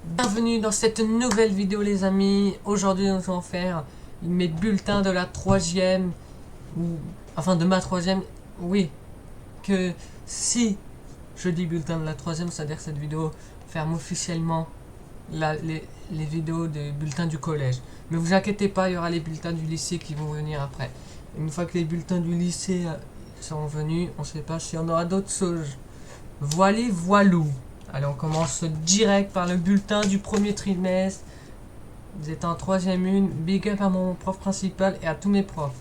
Bienvenue dans cette nouvelle vidéo les amis. Aujourd'hui nous allons faire mes bulletins de la troisième, ou enfin de ma troisième, oui, que si je dis bulletin de la troisième, c'est-à-dire que cette vidéo ferme officiellement les vidéos des bulletins du collège. Mais vous inquiétez pas, il y aura les bulletins du lycée qui vont venir après. Une fois que les bulletins du lycée seront venus, on ne sait pas s'il y en aura d'autres choses. Voilà, voilou. Allez, on commence direct par le bulletin du premier trimestre. Vous êtes en troisième une. Big up à mon prof principal et à tous mes profs.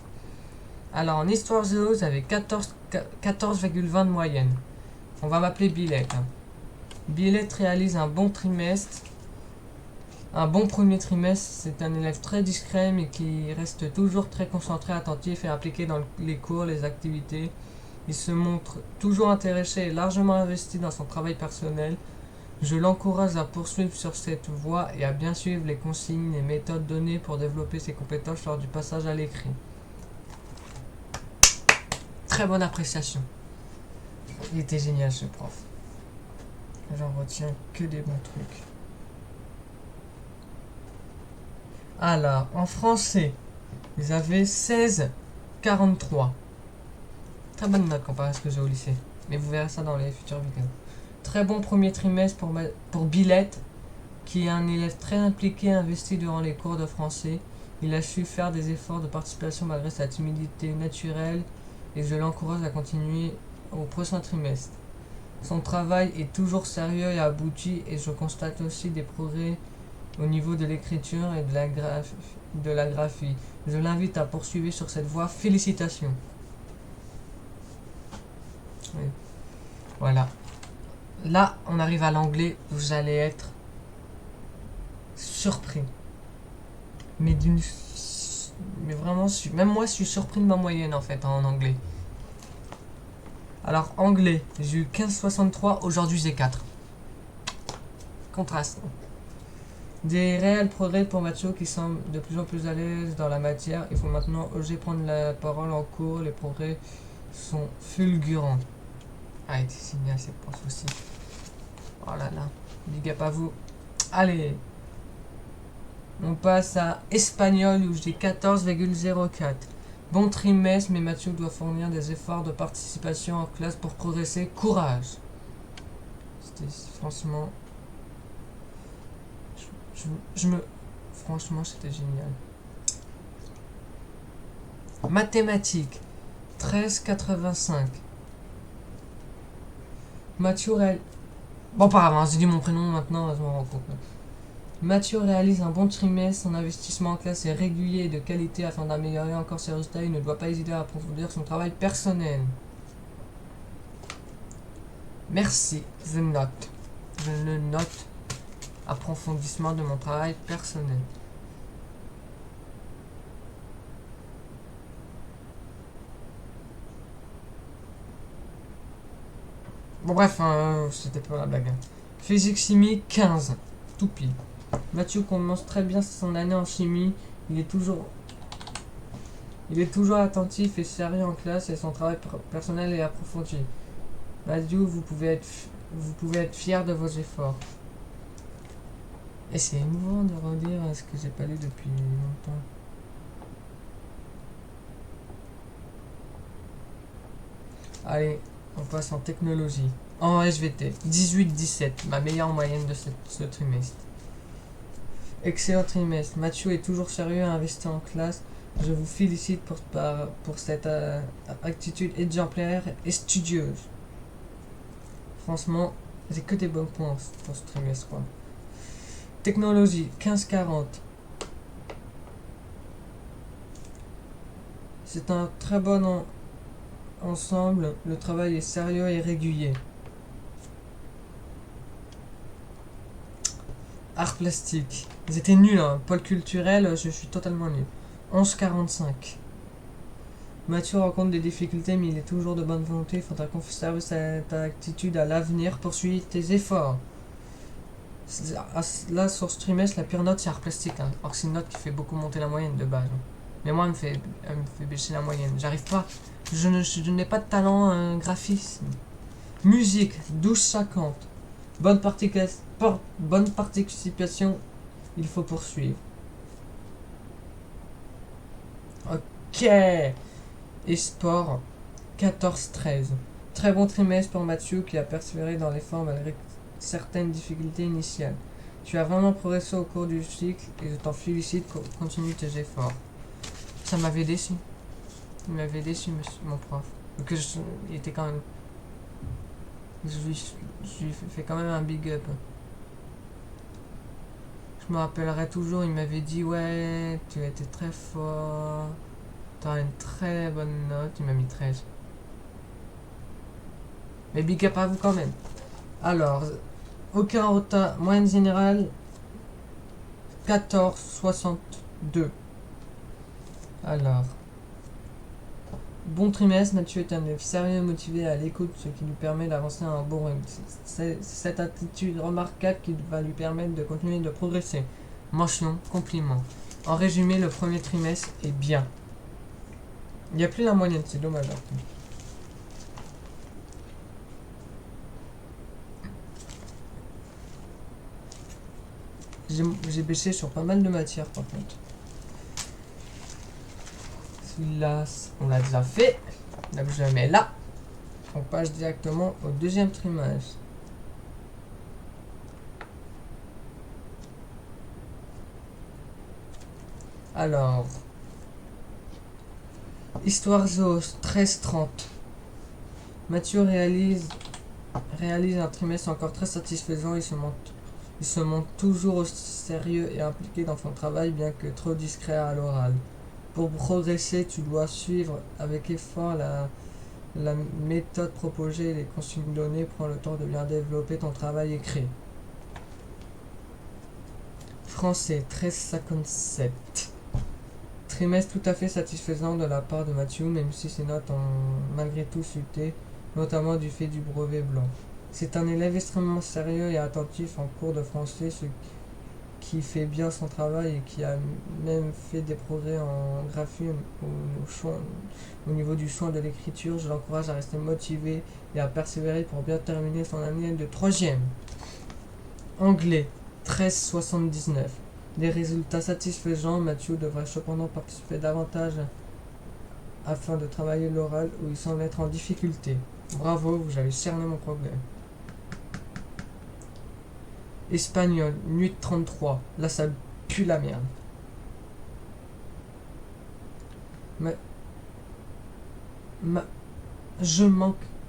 Alors, en histoire géo, vous avez 14,20 de moyenne. On va m'appeler Billette. Billette réalise un bon trimestre. Un bon premier trimestre, c'est un élève très discret mais qui reste toujours très concentré, attentif et impliqué dans les cours, les activités. Il se montre toujours intéressé et largement investi dans son travail personnel. Je l'encourage à poursuivre sur cette voie et à bien suivre les consignes et méthodes données pour développer ses compétences lors du passage à l'écrit. Très bonne appréciation. Il était génial ce prof. J'en retiens que des bons trucs. Alors, en français, vous avez 16,43. Très bonne note comparé à ce que j'ai au lycée. Mais vous verrez ça dans les futures vidéos. Très bon premier trimestre pour Billette, qui est un élève très impliqué et investi durant les cours de français. Il a su faire des efforts de participation malgré sa timidité naturelle et je l'encourage à continuer au prochain trimestre. Son travail est toujours sérieux et abouti et je constate aussi des progrès au niveau de l'écriture et de la graphie. Je l'invite à poursuivre sur cette voie. Félicitations. Oui. Voilà. Là, on arrive à l'anglais. Vous allez être surpris. Mais vraiment, même moi, je suis surpris de ma moyenne en fait en anglais. Alors, anglais, j'ai eu 15,63. Aujourd'hui, j'ai 4. Contraste. Des réels progrès pour Mathieu qui semble de plus en plus à l'aise dans la matière. Il faut maintenant oser prendre la parole en cours. Les progrès sont fulgurants. Ah, il était signé à cette pense aussi. Oh là là, big up à vous. Allez, on passe à espagnol où j'ai 14,04. Bon trimestre, mais Mathieu doit fournir des efforts de participation en classe pour progresser. Courage. C'était franchement... Franchement, c'était génial. Mathématiques. 13,85. Mathieu Bon, pas grave, hein, j'ai dit mon prénom maintenant, je m'en rends compte. Mathieu réalise un bon trimestre, son investissement en classe est régulier et de qualité afin d'améliorer encore ses résultats. Il ne doit pas hésiter à approfondir son travail personnel. Merci, je note. Je le note. Approfondissement de mon travail personnel. Bon bref, c'était pas la blague. Physique chimie 15. Tout pile. Mathieu commence très bien son année en chimie. Il est toujours attentif et sérieux en classe et son travail personnel est approfondi. Mathieu, vous pouvez être fier de vos efforts. Et c'est émouvant de relire ce que j'ai pas lu depuis longtemps. Allez, on passe en technologie. En SVT, 18-17, ma meilleure moyenne de ce trimestre. Excellent trimestre. Mathieu est toujours sérieux et investi en classe. Je vous félicite pour cette attitude exemplaire et studieuse. Franchement, j'ai que des bons points pour ce trimestre. Quoi. Technologie, 15-40. C'est un très bon ensemble. Le travail est sérieux et régulier. Art plastique. Ils étaient nuls, hein. Pôle culturel, je suis totalement nul. 11,45. Mathieu rencontre des difficultés, mais il est toujours de bonne volonté. Il faudra conserver cette attitude à l'avenir. Poursuis tes efforts. Là, sur ce trimestre, la pire note, c'est art plastique. Hein. Alors, c'est une note qui fait beaucoup monter la moyenne de base. Hein. Mais moi, elle me fait baisser la moyenne. J'arrive pas. Je n'ai pas de talent graphisme. Musique, 12,50. Bonne participation, il faut poursuivre. Ok. Et sport, 14-13. Très bon trimestre pour Mathieu qui a persévéré dans l'effort malgré certaines difficultés initiales. Tu as vraiment progressé au cours du cycle et je t'en félicite, continue tes efforts. Ça m'avait déçu. Il m'avait déçu, mon prof. Il était quand même... Je lui fais quand même un big up. Je me rappellerai toujours, il m'avait dit ouais, tu as été très fort, tu as une très bonne note, il m'a mis 13. Mais big up à vous quand même. Alors, aucun retard, moyenne générale 14,62. Alors, bon trimestre, Mathieu est un élève sérieux et motivé à l'écoute, ce qui lui permet d'avancer à un bon rythme. C'est cette attitude remarquable qui va lui permettre de continuer de progresser. Mention, compliment. En résumé, le premier trimestre est bien. Il n'y a plus la moyenne, c'est dommage. J'ai baissé sur pas mal de matières par contre. Celui-là, on l'a déjà fait. Donc je le mets là. On passe directement au deuxième trimestre. Alors, Histoire Zoos 13-30. Mathieu réalise un trimestre encore très satisfaisant. Il se montre toujours au sérieux et impliqué dans son travail, bien que trop discret à l'oral. Pour progresser, tu dois suivre avec effort la méthode proposée et les consignes données. Prends le temps de bien développer ton travail écrit. Français 13,57. Trimestre tout à fait satisfaisant de la part de Mathieu, même si ses notes ont malgré tout chuté, notamment du fait du brevet blanc. C'est un élève extrêmement sérieux et attentif en cours de français, ce qui fait bien son travail et qui a même fait des progrès en graphie au niveau du choix de l'écriture. Je l'encourage à rester motivé et à persévérer pour bien terminer son année de 3e. Anglais 13,79. Des résultats satisfaisants, Mathieu devrait cependant participer davantage afin de travailler l'oral où il semble être en difficulté. Bravo, vous avez cerné mon problème. Espagnol, nuit 33. Là, ça pue la merde.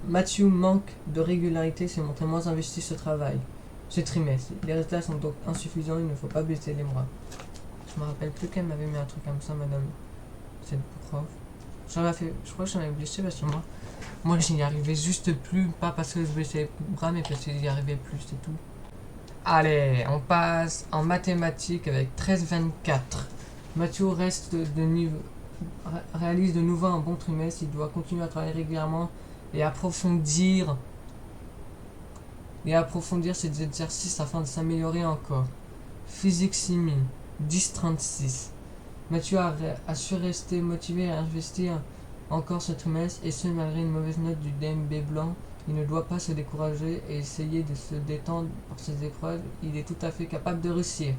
Mathieu manque de régularité, s'est montré moins investi ce travail. Ce trimestre. Les résultats sont donc insuffisants, il ne faut pas baisser les bras. Je me rappelle plus qu'elle m'avait mis un truc comme ça, madame. C'est le prof. Je crois que j'en avais blessé parce que moi je n'y arrivais juste plus, pas parce que je baissais les bras, mais parce que j'y arrivais plus, c'est tout. Allez, on passe en mathématiques avec 13,24. Mathieu réalise de nouveau un bon trimestre, il doit continuer à travailler régulièrement et approfondir ses exercices afin de s'améliorer encore. Physique 6000, 10,36. Mathieu a su rester motivé à investir encore ce trimestre, et ce malgré une mauvaise note du DMB blanc. Il ne doit pas se décourager et essayer de se détendre pour ses épreuves. Il est tout à fait capable de réussir.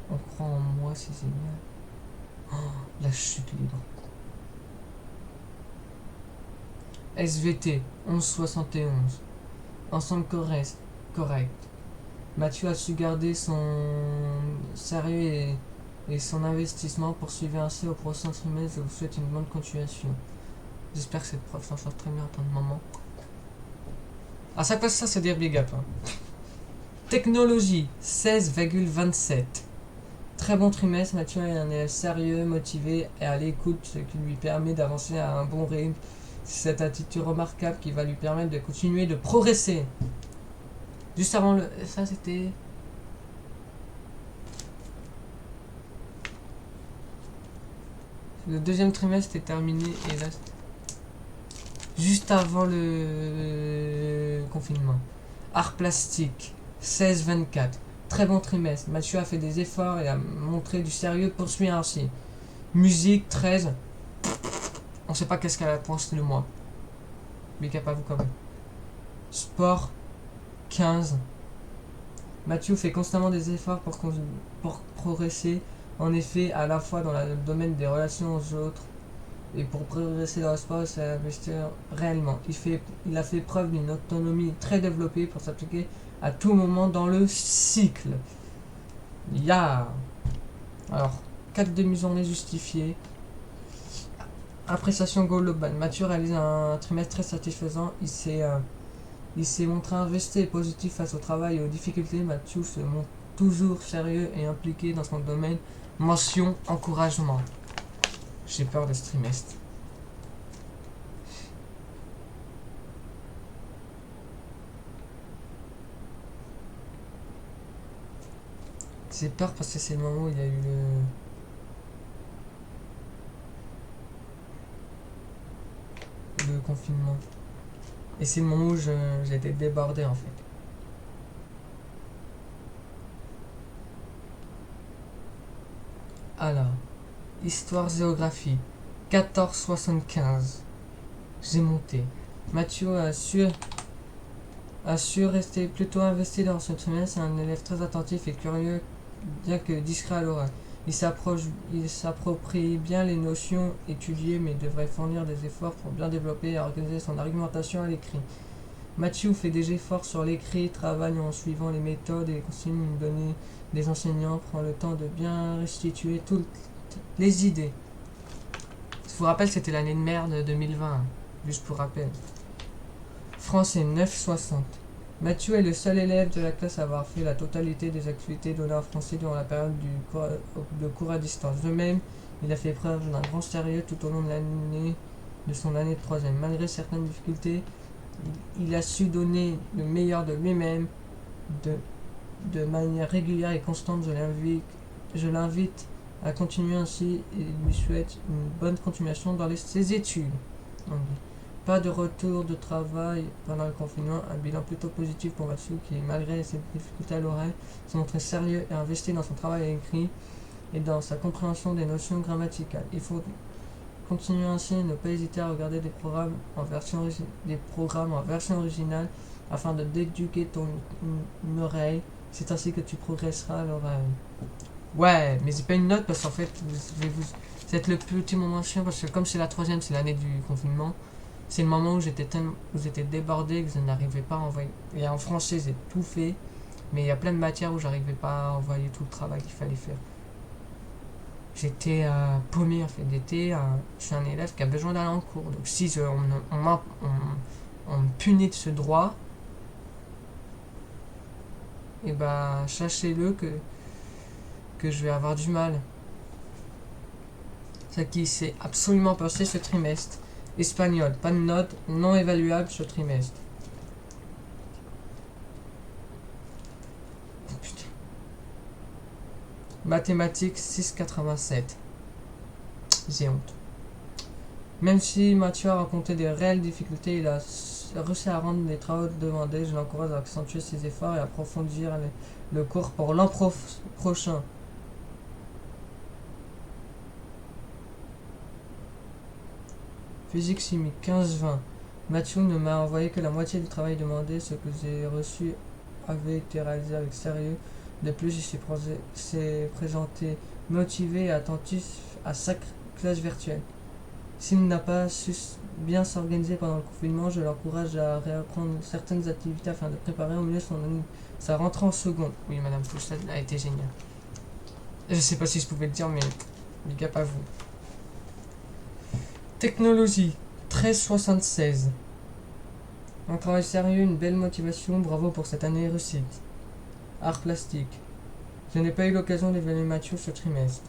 On croit en moi, c'est génial. Oh, la chute libre. SVT 11,71. Ensemble correct. Mathieu a su garder son sérieux et son investissement. Poursuivez ainsi au prochain trimestre. Je vous souhaite une bonne continuation. J'espère que cette prof s'en sort très bien en tant que maman. À chaque fois, ça, c'est dire big up. Hein. Technologie 16,27. Très bon trimestre. Mathieu est un élève sérieux, motivé et à l'écoute, ce qui lui permet d'avancer à un bon rythme. C'est cette attitude remarquable qui va lui permettre de continuer de progresser. Juste avant le... Ça, c'était... Le deuxième trimestre est terminé et là... Juste avant le confinement. Art plastique, 16-24. Très bon trimestre. Mathieu a fait des efforts et a montré du sérieux. Poursuit ainsi. Musique, 13. On sait pas qu'est-ce qu'elle pense de moi. Mais capable vous quand même. Sport, 15. Mathieu fait constamment des efforts pour progresser, en effet, à la fois dans le domaine des relations aux autres et pour progresser dans le sport, c'est investir réellement. Il a fait preuve d'une autonomie très développée pour s'appliquer à tout moment dans le cycle. Ya! Alors, 4 demi-journées justifiées. Appréciation globale. Mathieu réalise un trimestre très satisfaisant. Il s'est montré investi et positif face au travail et aux difficultés. Mathieu se montre toujours sérieux et impliqué dans son domaine. Mention encouragement. J'ai peur de ce trimestre. J'ai peur parce que c'est le moment où il y a eu le confinement. Et c'est le moment où j'ai été débordé en fait. Alors, histoire-géographie, 14,75. J'ai monté. Mathieu a su rester plutôt investi dans ce trimestre. C'est un élève très attentif et curieux, bien que discret à l'oral. Il s'approprie bien les notions étudiées, mais devrait fournir des efforts pour bien développer et organiser son argumentation à l'écrit. Mathieu fait des efforts sur l'écrit, travaille en suivant les méthodes et les consignes données des enseignants, prend le temps de bien restituer toutes les idées. Je vous rappelle, c'était l'année de merde 2020, juste pour rappel. Français 9,60. Mathieu est le seul élève de la classe à avoir fait la totalité des activités données en français durant la période de cours à distance. De même, il a fait preuve d'un grand sérieux tout au long de son année de troisième. Malgré certaines difficultés, il a su donner le meilleur de lui-même de manière régulière et constante. Je l'invite à continuer ainsi et lui souhaite une bonne continuation dans ses études. Pas de retour de travail pendant le confinement, un bilan plutôt positif pour Mathieu qui, malgré ses difficultés à l'oreille, s'est montré sérieux et investi dans son travail à écrit et dans sa compréhension des notions grammaticales. Il faut continuer ainsi et ne pas hésiter à regarder des programmes en version originale afin de d'éduquer ton oreille. C'est ainsi que tu progresseras à l'oreille. Ouais, mais c'est pas une note parce qu'en fait, ça va être le petit moment chiant parce que comme c'est la troisième, c'est l'année du confinement. C'est le moment où j'étais débordé, que je n'arrivais pas à envoyer. Et en français, j'ai tout fait, mais il y a plein de matières où j'arrivais pas à envoyer tout le travail qu'il fallait faire. J'étais paumé en fait. Je suis un élève qui a besoin d'aller en cours. Donc si on me punit de ce droit, et bah sachez-le que je vais avoir du mal. Ce qui s'est absolument passé ce trimestre. Espagnol, pas de note, non évaluable ce trimestre. Oh putain. Mathématiques 6,87. J'ai honte. Même si Mathieu a rencontré des réelles difficultés, il a réussi à rendre les travaux demandés. Je l'encourage à accentuer ses efforts et à approfondir le cours pour l'an prochain. Physique chimique 15-20. Mathieu ne m'a envoyé que la moitié du travail demandé. Ce que j'ai reçu avait été réalisé avec sérieux. De plus, il s'est présenté motivé et attentif à sa classe virtuelle. S'il n'a pas su bien s'organiser pendant le confinement, je l'encourage à réapprendre certaines activités afin de préparer au mieux sa rentrée en seconde. Oui, Madame Pouchette a été géniale. Je sais pas si je pouvais le dire, mais big up à vous. Technologie 13,76. Un travail sérieux, une belle motivation, bravo pour cette année réussite. Art plastique. Je n'ai pas eu l'occasion d'évaluer Mathieu ce trimestre.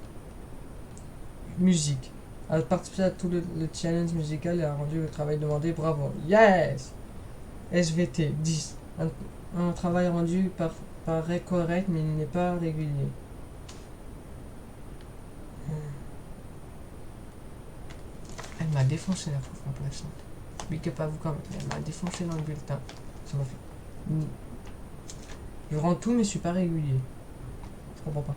Musique. A participé à tout le challenge musical et a rendu le travail demandé, bravo. Yes! SVT 10. Un travail rendu paraît correct, mais il n'est pas régulier. Elle m'a défoncé la prof remplaçante. Big up à vous quand même. Elle m'a défoncé dans le bulletin. Ça m'a fait. Je rends tout, mais je suis pas régulier. Je comprends pas.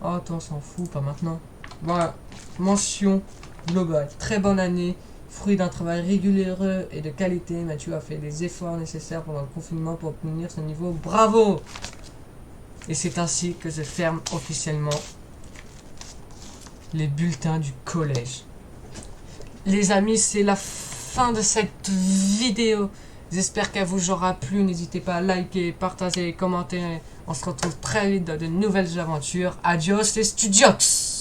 Oh, toi, on s'en fout, pas maintenant. Voilà. Mention globale. Très bonne année. Fruit d'un travail rigoureux et de qualité, Mathieu a fait les efforts nécessaires pendant le confinement pour obtenir ce niveau. Bravo! Et c'est ainsi que je ferme officiellement les bulletins du collège. Les amis, c'est la fin de cette vidéo. J'espère qu'elle vous aura plu. N'hésitez pas à liker, partager, commenter. On se retrouve très vite dans de nouvelles aventures. Adios les studios!